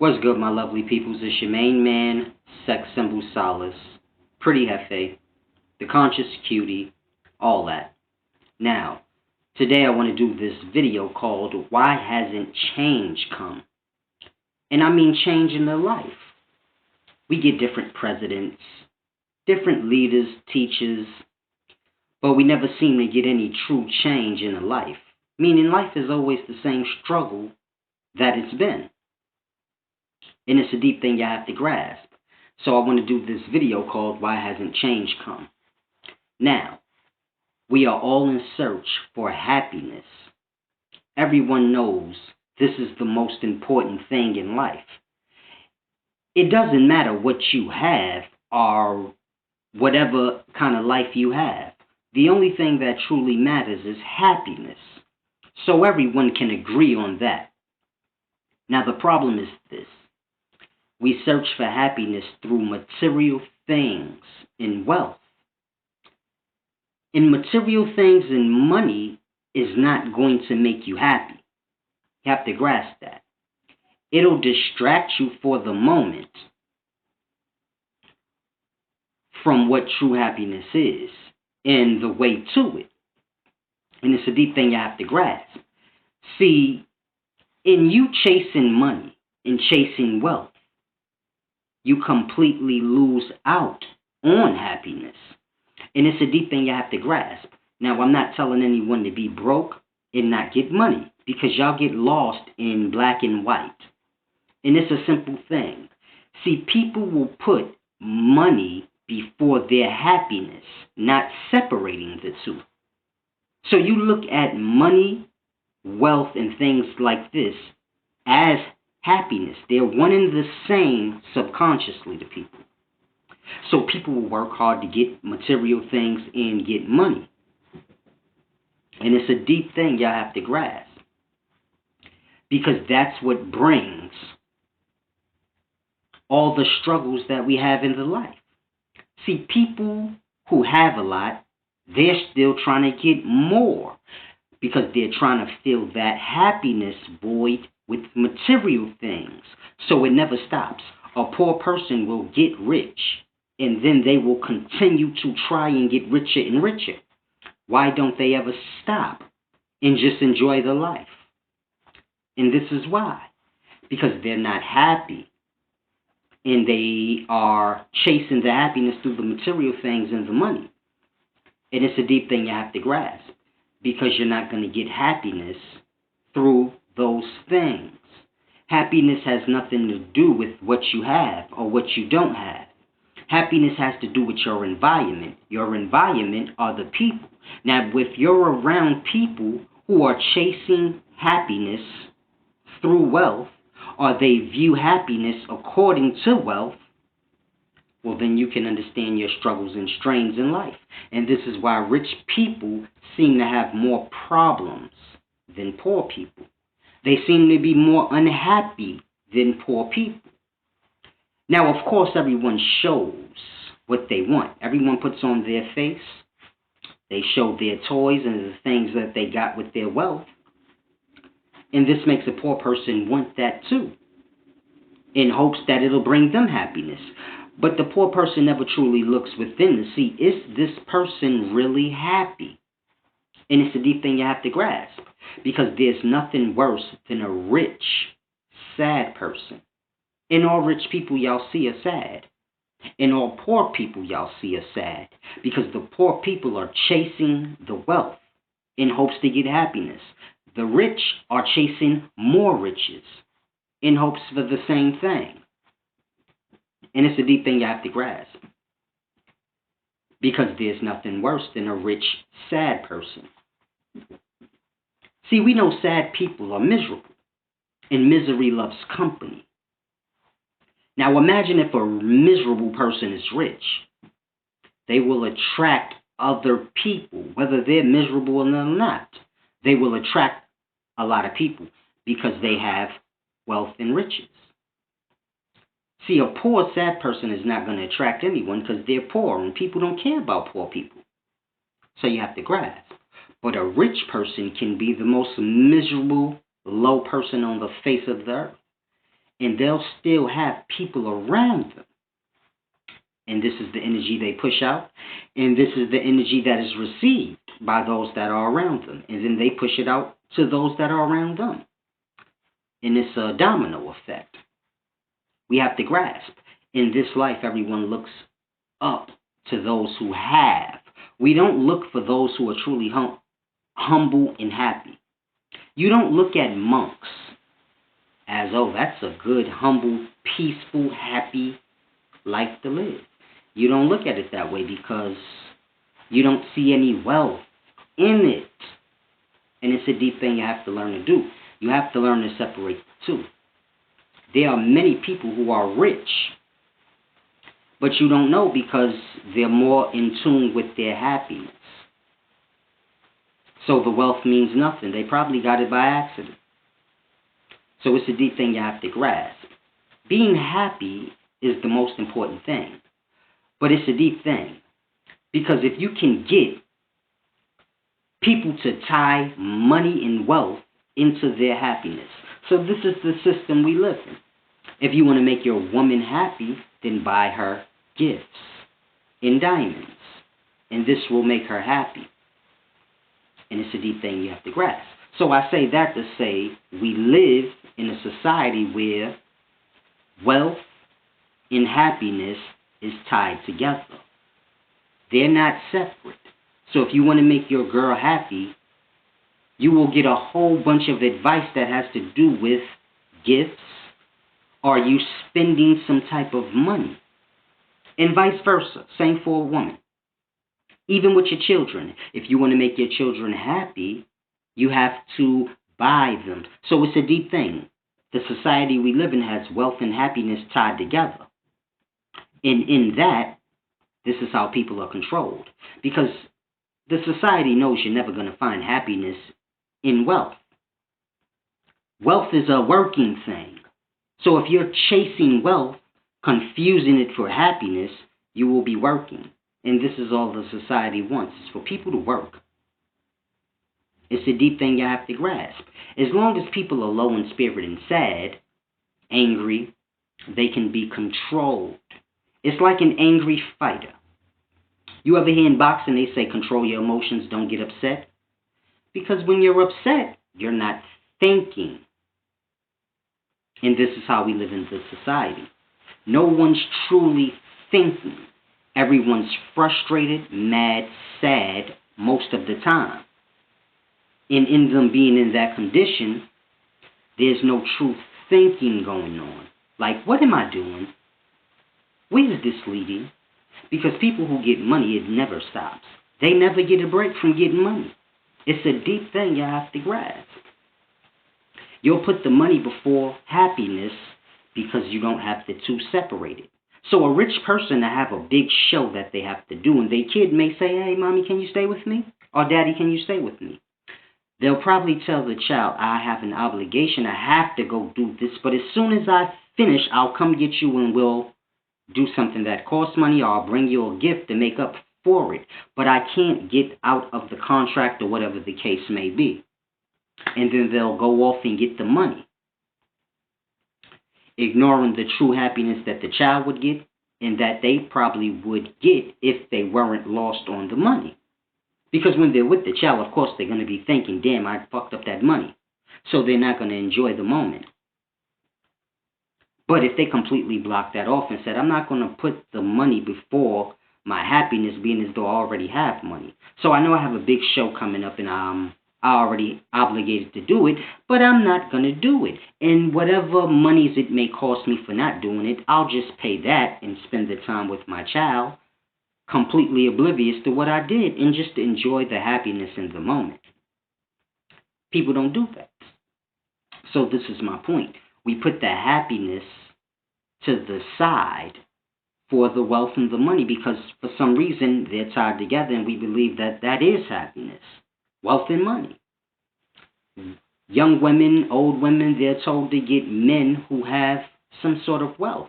What's good, my lovely peoples? It's your main man, sex symbol solace, pretty hefe, the conscious cutie, all that. Now, today I want to do this video called Why Hasn't Change Come? And I mean change in their life. We get different presidents, different leaders, teachers, but we never seem to get any true change in a life. Meaning life is always the same struggle that it's been. And it's a deep thing you have to grasp. So I want to do this video called Why Hasn't Change Come? Now, we are all in search for happiness. Everyone knows this is the most important thing in life. It doesn't matter what you have or whatever kind of life you have. The only thing that truly matters is happiness. So everyone can agree on that. Now the problem is this. We search for happiness through material things and wealth. And material things and money is not going to make you happy. You have to grasp that. It'll distract you for the moment from what true happiness is and the way to it. And it's a deep thing you have to grasp. See, in you chasing money and chasing wealth, you completely lose out on happiness. And it's a deep thing you have to grasp. Now, I'm not telling anyone to be broke and not get money, because y'all get lost in black and white. And it's a simple thing. See, people will put money before their happiness, not separating the two. So you look at money, wealth, and things like this as happiness. They're one and the same subconsciously to people. So people will work hard to get material things and get money. And it's a deep thing y'all have to grasp. Because that's what brings all the struggles that we have in the life. See, people who have a lot, they're still trying to get more. Because they're trying to fill that happiness void with material things. So it never stops. A poor person will get rich, and then they will continue to try and get richer and richer. Why don't they ever stop and just enjoy the life? And this is why. Because they're not happy. And they are chasing the happiness through the material things and the money. And it's a deep thing you have to grasp. Because you're not going to get happiness through those things. Happiness has nothing to do with what you have or what you don't have. Happiness has to do with your environment. Your environment are the people. Now, if you're around people who are chasing happiness through wealth, or they view happiness according to wealth, well, then you can understand your struggles and strains in life. And this is why rich people seem to have more problems than poor people. They seem to be more unhappy than poor people. Now, of course, everyone shows what they want. Everyone puts on their face. They show their toys and the things that they got with their wealth. And this makes a poor person want that too, in hopes that it'll bring them happiness. But the poor person never truly looks within to see, is this person really happy? And it's a deep thing you have to grasp. Because there's nothing worse than a rich, sad person. And all rich people y'all see are sad. And all poor people y'all see are sad. Because the poor people are chasing the wealth in hopes to get happiness. The rich are chasing more riches in hopes for the same thing. And it's a deep thing you have to grasp. Because there's nothing worse than a rich, sad person. See, we know sad people are miserable, and misery loves company. Now imagine if a miserable person is rich. They will attract other people, whether they're miserable or not. They will attract a lot of people because they have wealth and riches. See, a poor, sad person is not going to attract anyone because they're poor, and people don't care about poor people. So you have to grasp. But a rich person can be the most miserable, low person on the face of the earth. and they'll still have people around them. And this is the energy they push out, and this is the energy that is received by those that are around them, and then they push it out to those that are around them. And it's a domino effect. We have to grasp. In this life, everyone looks up to those who have. We don't look for those who are truly humble and happy. You don't look at monks as, oh, that's a good, humble, peaceful, happy life to live. You don't look at it that way because you don't see any wealth in it. And it's a deep thing you have to learn to do. You have to learn to separate the two. There are many people who are rich, but you don't know because they're more in tune with their happiness. So the wealth means nothing. They probably got it by accident. So it's a deep thing you have to grasp. Being happy is the most important thing. But it's a deep thing. Because if you can get people to tie money and wealth into their happiness. So this is the system we live in. If you want to make your woman happy, then buy her gifts in diamonds. And this will make her happy. And it's a deep thing you have to grasp. So I say that to say we live in a society where wealth and happiness is tied together. They're not separate. So if you want to make your girl happy, you will get a whole bunch of advice that has to do with gifts. Are you spending some type of money? And vice versa. Same for a woman. Even with your children. If you want to make your children happy, you have to buy them. So it's a deep thing. The society we live in has wealth and happiness tied together. And in that, this is how people are controlled. Because the society knows you're never going to find happiness in wealth. Wealth is a working thing. So if you're chasing wealth, confusing it for happiness, you will be working. And this is all the society wants, is for people to work. It's a deep thing you have to grasp. As long as people are low in spirit and sad, angry, they can be controlled. It's like an angry fighter. You ever hear in boxing they say control your emotions, don't get upset? Because when you're upset, you're not thinking. And this is how we live in this society. No one's truly thinking. Everyone's frustrated, mad, sad most of the time. And in them being in that condition, there's no true thinking going on. Like, what am I doing? Where is this leading? Because people who get money, it never stops. They never get a break from getting money. It's a deep thing you have to grasp. You'll put the money before happiness because you don't have the two separated. So a rich person to have a big show that they have to do, and their kid may say, hey, mommy, can you stay with me? Or daddy, can you stay with me? They'll probably tell the child, I have an obligation, I have to go do this, but as soon as I finish, I'll come get you and we'll do something that costs money, or I'll bring you a gift to make up for it. But I can't get out of the contract or whatever the case may be. And then they'll go off and get the money, ignoring the true happiness that the child would get and that they probably would get if they weren't lost on the money. Because when they're with the child, of course, they're going to be thinking, damn, I fucked up that money. So they're not going to enjoy the moment. But if they completely block that off and said, I'm not going to put the money before my happiness, being as though I already have money. So I know I have a big show coming up and I already obligated to do it, but I'm not going to do it. And whatever monies it may cost me for not doing it, I'll just pay that and spend the time with my child, completely oblivious to what I did, and just enjoy the happiness in the moment. People don't do that. So this is my point. We put the happiness to the side for the wealth and the money because for some reason they're tied together and we believe that that is happiness. Wealth and money. Young women, old women, they're told to get men who have some sort of wealth.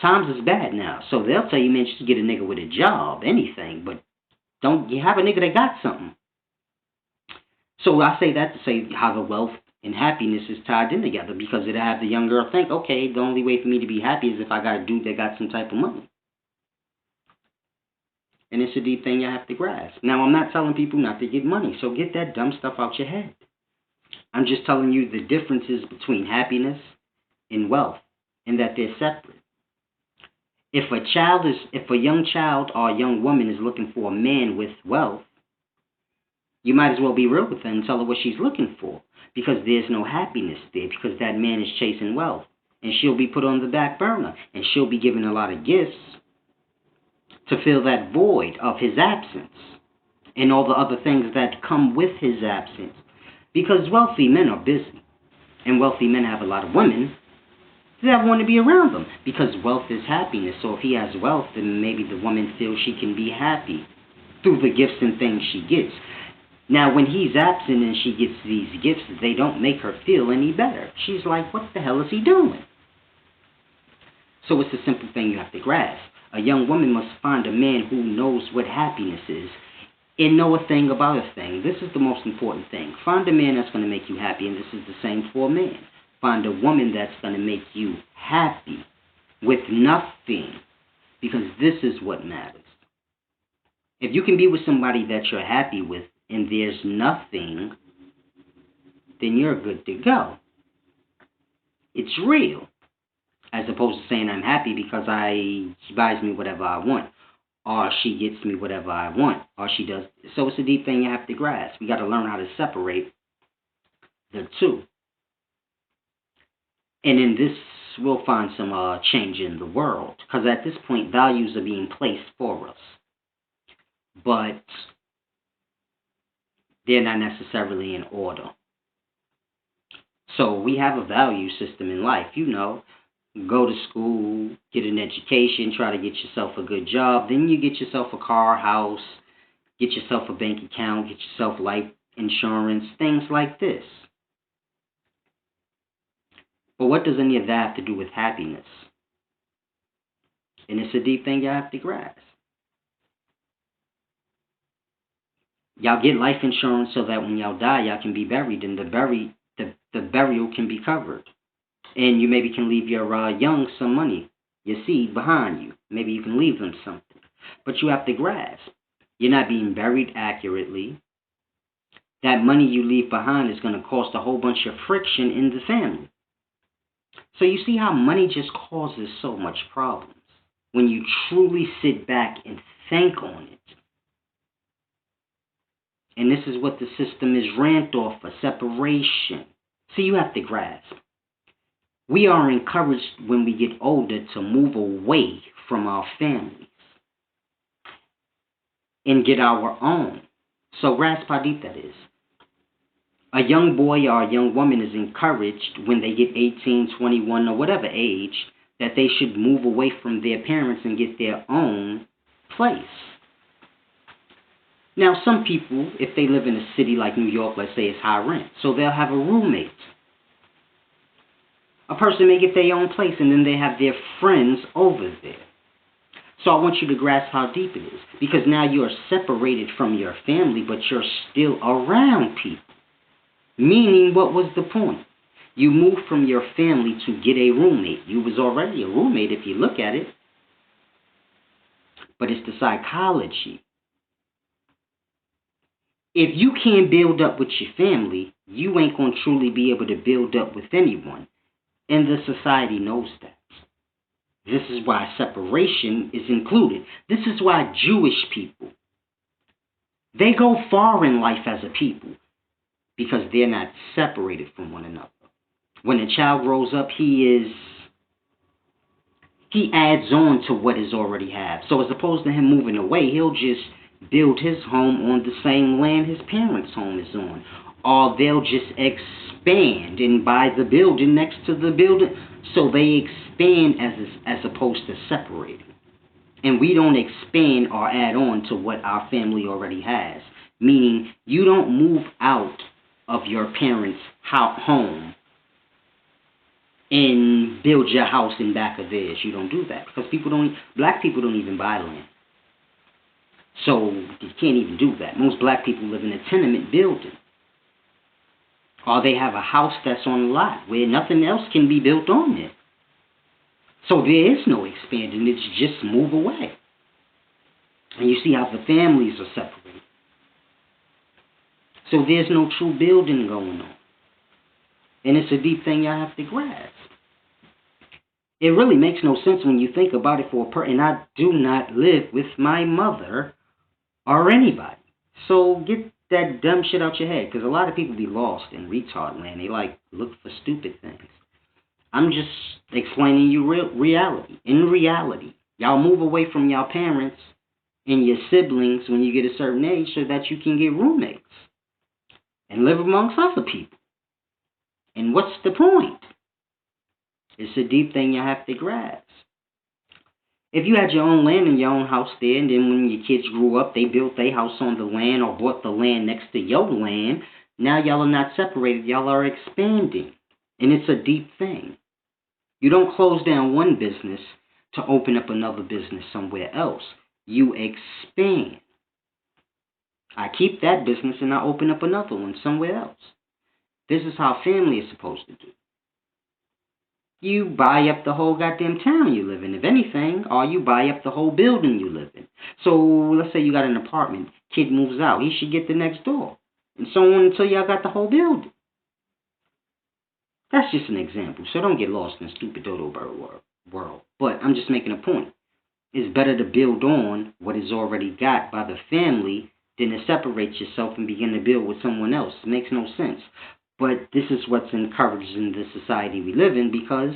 Times is bad now, so they'll tell you, man, just get a nigga with a job, anything, but don't you have a nigga that got something. So I say that to say how the wealth and happiness is tied in together, because it'll have the young girl think, okay, the only way for me to be happy is if I got a dude that got some type of money. And it's a deep thing you have to grasp. Now, I'm not telling people not to get money, so get that dumb stuff out your head. I'm just telling you the differences between happiness and wealth, and that they're separate. If a young child or a young woman is looking for a man with wealth, you might as well be real with her and tell her what she's looking for, because there's no happiness there, because that man is chasing wealth, and she'll be put on the back burner, and she'll be given a lot of gifts to fill that void of his absence and all the other things that come with his absence, because wealthy men are busy, and wealthy men have a lot of women that want to be around them, because wealth is happiness. So if he has wealth, then maybe the woman feels she can be happy through the gifts and things she gets. Now, when he's absent and she gets these gifts, they don't make her feel any better. She's like, what the hell is he doing? So it's a simple thing you have to grasp. A young woman must find a man who knows what happiness is and know a thing about a thing. This is the most important thing. Find a man that's going to make you happy, and this is the same for a man. Find a woman that's going to make you happy with nothing, because this is what matters. If you can be with somebody that you're happy with and there's nothing, then you're good to go. It's real. As opposed to saying I'm happy because she buys me whatever I want, or she gets me whatever I want, or she does. So it's a deep thing you have to grasp. We got to learn how to separate the two. And in this, we'll find some change in the world, because at this point, values are being placed for us. But they're not necessarily in order. So we have a value system in life, Go to school, get an education, try to get yourself a good job. Then you get yourself a car, house, get yourself a bank account, get yourself life insurance, things like this. But what does any of that have to do with happiness? And it's a deep thing you have to grasp. Y'all get life insurance so that when y'all die, y'all can be buried, and the burial can be covered. And you maybe can leave your young some money, your seed behind you. Maybe you can leave them something. But you have to grasp, you're not being buried accurately. That money you leave behind is going to cost a whole bunch of friction in the family. So you see how money just causes so much problems when you truly sit back and think on it. And this is what the system is ramped off for, separation. So you have to grasp. We are encouraged when we get older to move away from our families and get our own. So grasp how deep that is. A young boy or a young woman is encouraged when they get 18, 21, or whatever age, that they should move away from their parents and get their own place. Now, some people, if they live in a city like New York, let's say it's high rent, so they'll have a roommate. A person may get their own place, and then they have their friends over there. So I want you to grasp how deep it is, because now you are separated from your family, but you're still around people. Meaning, what was the point? You moved from your family to get a roommate. You was already a roommate if you look at it. But it's the psychology. If you can't build up with your family, you ain't going to truly be able to build up with anyone. And the society knows that. This is why separation is included. This is why Jewish people, they go far in life as a people, because they're not separated from one another. When a child grows up, he adds on to what is already have. So as opposed to him moving away, he'll just build his home on the same land his parents' home is on. Or they'll just expand and buy the building next to the building. So they expand as opposed to separating. And we don't expand or add on to what our family already has. Meaning, you don't move out of your parents' home and build your house in back of theirs. You don't do that, because black people don't even buy land. So you can't even do that. Most black people live in a tenement building. Or they have a house that's on a lot where nothing else can be built on it. So there is no expanding. It's just move away. And you see how the families are separated. So there's no true building going on. And it's a deep thing you have to grasp. It really makes no sense when you think about it for a person. And I do not live with my mother or anybody. So get that dumb shit out your head. Because a lot of people be lost in retard land. They like look for stupid things. I'm just explaining you reality. In reality, y'all move away from y'all parents and your siblings when you get a certain age so that you can get roommates and live amongst other people. And what's the point? It's a deep thing you have to grasp. If you had your own land and your own house there, and then when your kids grew up, they built their house on the land or bought the land next to your land, now y'all are not separated, y'all are expanding. And it's a deep thing. You don't close down one business to open up another business somewhere else. You expand. I keep that business and I open up another one somewhere else. This is how family is supposed to do. You buy up the whole goddamn town you live in, if anything, or you buy up the whole building you live in. So let's say you got an apartment, kid moves out, he should get the next door, and so on until y'all got the whole building. That's just an example, so don't get lost in stupid dodo bird world. But I'm just making a point. It's better to build on what is already got by the family than to separate yourself and begin to build with someone else. It makes no sense. But this is what's encouraged in the society we live in, because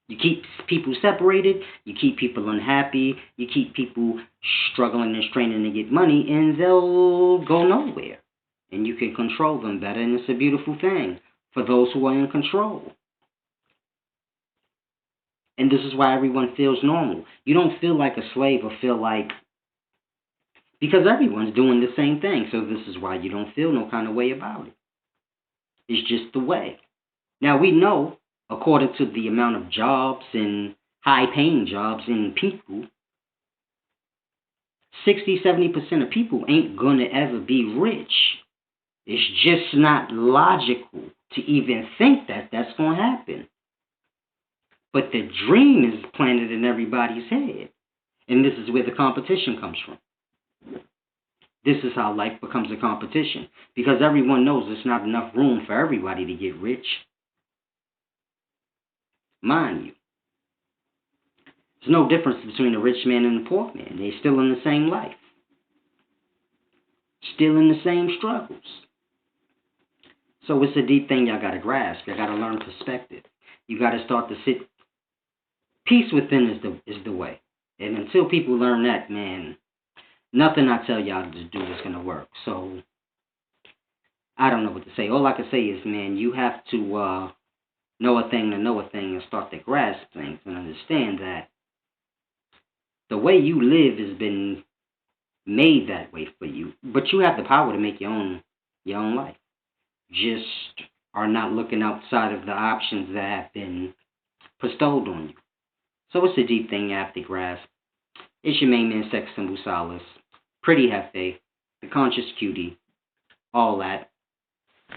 you keep people separated, you keep people unhappy, you keep people struggling and straining to get money, and they'll go nowhere. And you can control them better, and it's a beautiful thing for those who are in control. And this is why everyone feels normal. You don't feel like a slave or feel like, because everyone's doing the same thing, so this is why you don't feel no kind of way about it. It's just the way. Now we know, according to the amount of jobs and high-paying jobs in people, 60-70% of people ain't going to ever be rich. It's just not logical to even think that that's going to happen. But the dream is planted in everybody's head. And this is where the competition comes from. This is how life becomes a competition. Because everyone knows there's not enough room for everybody to get rich. Mind you, there's no difference between a rich man and a poor man. They're still in the same life. Still in the same struggles. So it's a deep thing y'all got to grasp. Y'all got to learn perspective. You got to start to sit. Peace within is the way. And until people learn that, man, nothing I tell y'all to do is going to work. So I don't know what to say. All I can say is, man, you have to know a thing to know a thing and start to grasp things and understand that the way you live has been made that way for you. But you have the power to make your own life. Just are not looking outside of the options that have been bestowed on you. So it's a deep thing you have to grasp. It's your main man, Sex Symbol Solace, Pretty Hefe, the Conscious Cutie, all that.